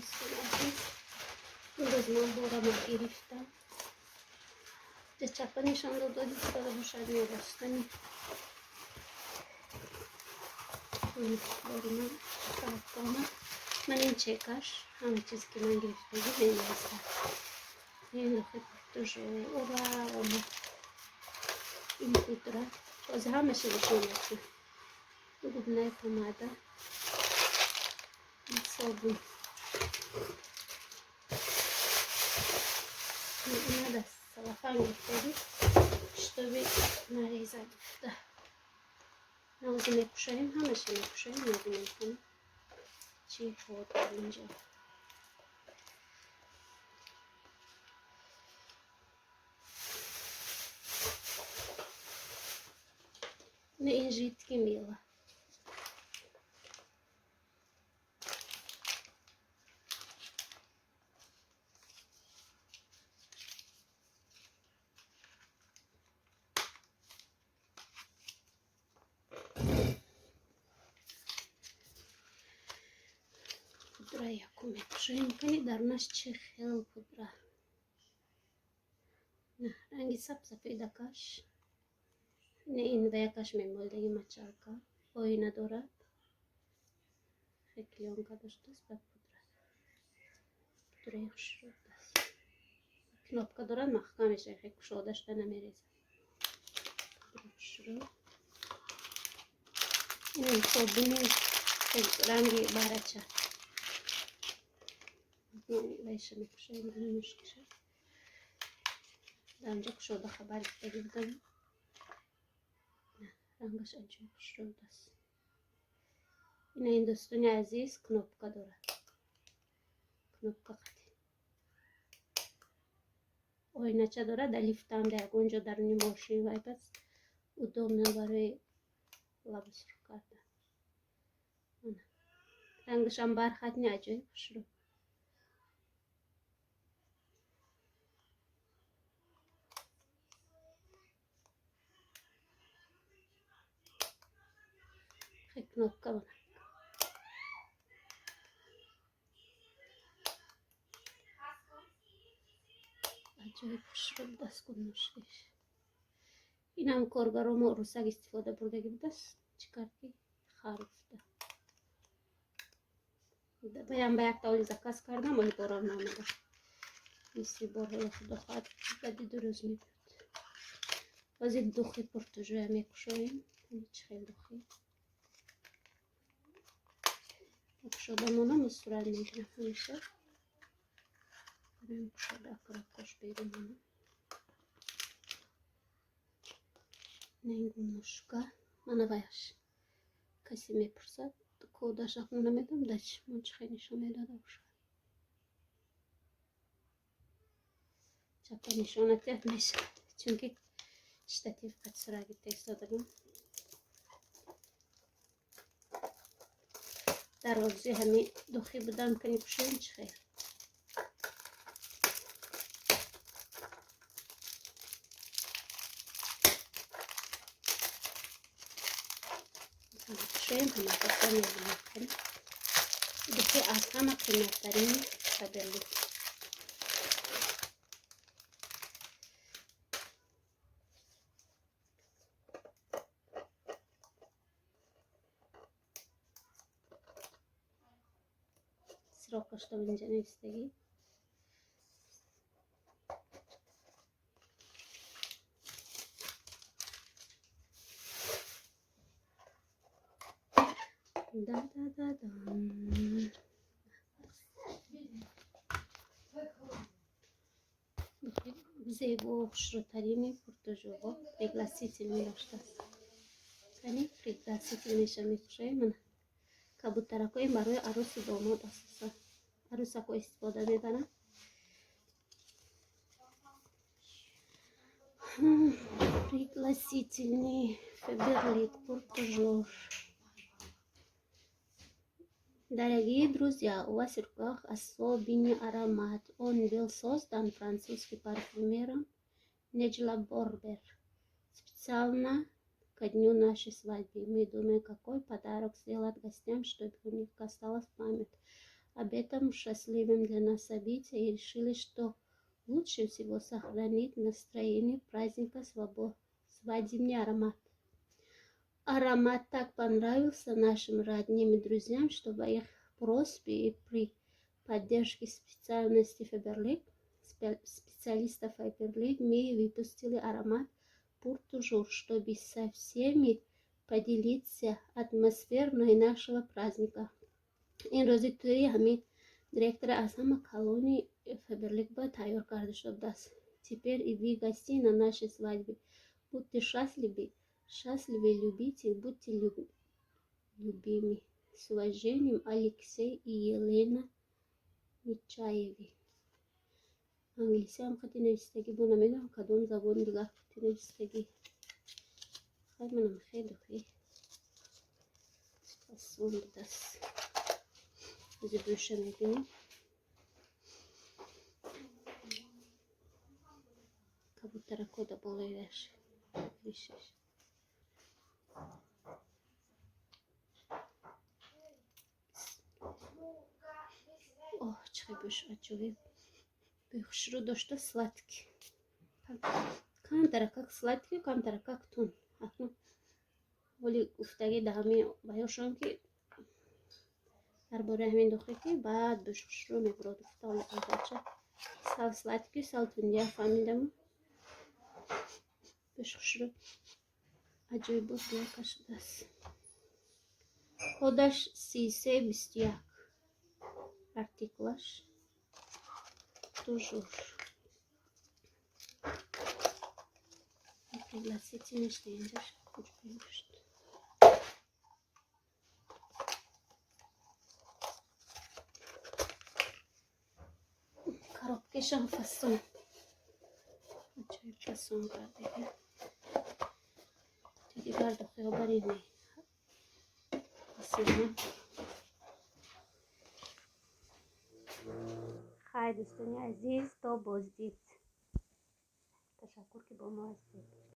دوستان عزیز روزنامه گرفتم. ده چپا نشان داده داده باشد یا راستنی باری من فرق کنم. من این چکش همه چیز که من گرفته بود نمیستم. این دفعه پرتوژ و این پودره باز همه چیز کنم. دودنای پماده این صابون اینا دست سلافان گرفته بود شتوی نریزه گفته نوزی میپوشاییم همه چی میپوشاییم نبینیم کنیم چی خود اینجا نه این жидкий мыло. Пудра яку میپوشاییم کنی در نش چه خیل پودره نه رنگی سبز پیدا کش نه این به یکش میمالده مچالکا آینه دارد خیلی آنکا داشته است به پودره خوش شده است knopka دارد محکم میشه خیلی کشاده شده نمیریزه این صابونی رنگی برچه ویشه میپوشاییم این مشکشه در اینجا کشاده خبر گفته بودم نه رنگش عجیب شده است این دوستان عزیز knopka دارد knopka قطعی آینه چه دارد در لیفت هم در اونجا در ماشین وای پس удобно برای لباس رو کردن رنگش هم برخط نه عجیب شده خیلی knopka بنا عجیب شده دست کنمشش این هم کارگرام عروسک استفاده برده بود است چیکار کی خرفته بیام به یک تاولی زکاس کردم ولی باران نمیده میسی باره خدا خواهد بدی درست میبود باز این دوخی پرتوژوی میکشاییم چه خیلی دوخی کشاده مانم مستورد میگیرم همیشه بریم کشاده اکرا کش بیرون مانم نینگون نوشکا منو وایش کسی میپرسد کودش اخونه میدم دچ من چه خیلی نشان میداده باشد چپا نشانت میشه چون که شتاتیف قد سراغی تایستادم در وقتی همین دوخی بدم کنی کشیم چه خیلی کشیم همه کسی میبینم کنی دوخی از همه قیمت‌ترین خبرلی سراغش تو اینجا نیستگی دا دا دا دان زیبا خوشروترین پرتوژوها فریگلاسیتی میداشته است یعنی فریگلاسیتی میشه میپوشایم من کبوترکای برای عروس داماد است عروسکو استفاده میبرن пригласительный фаберлик портужор. Дорогие друзья, у вас в руках особенный аромат. Он был создан французским парфюмером Неджела Борбер специально ко дню нашей свадьбы. Мы думаем, какой подарок сделать гостям, чтобы у них осталась память об этом счастливом для нас событии и решили, что лучше всего сохранить настроение праздника свадебный аромат. Аромат так понравился нашим родным и друзьям, что по их просьбе и при поддержке специальности специалистов Фаберлик мы выпустили аромат Pour toujours, чтобы со всеми поделиться атмосферой нашего праздника. این روزی توی همین директор аз ҳама колонии Фаберлик ба тайёр карда шудааст. Теперь и вы гости на нашей свадьбе. Будьте счастливы, любите, будьте любимы. С уважением, Алексей и Елена Нечаеви. انگلیسی هم خیلی نوشتگی بود، نمیدونم کدوم زبان دیگر خیلی نوشتگی. خیلی منم خیلی پسند دست. از دوشه میبینیم کبوتر کودا بالایش ریشش. اوه چقدر بوش عجیب. Бехшру дошта сладкий. Камтара как сладкий, камтара как тун. ولی گفتگی دهمی بایوشان که درباره همین دختری که بعد بهشرو میبرد افتال بچه سال سладкий سال تندیا فهمیدم بهشرو عجیب بود دیا کشیده است. خودش 321 артиклаш toujours. Пригласительный штендер. Коробкашам фасон. Acayip fason kardeşim. Tekrar da خیابانی aslında. خیلی دوستان عزیز تا بازدید. تشکر که با ما هستید.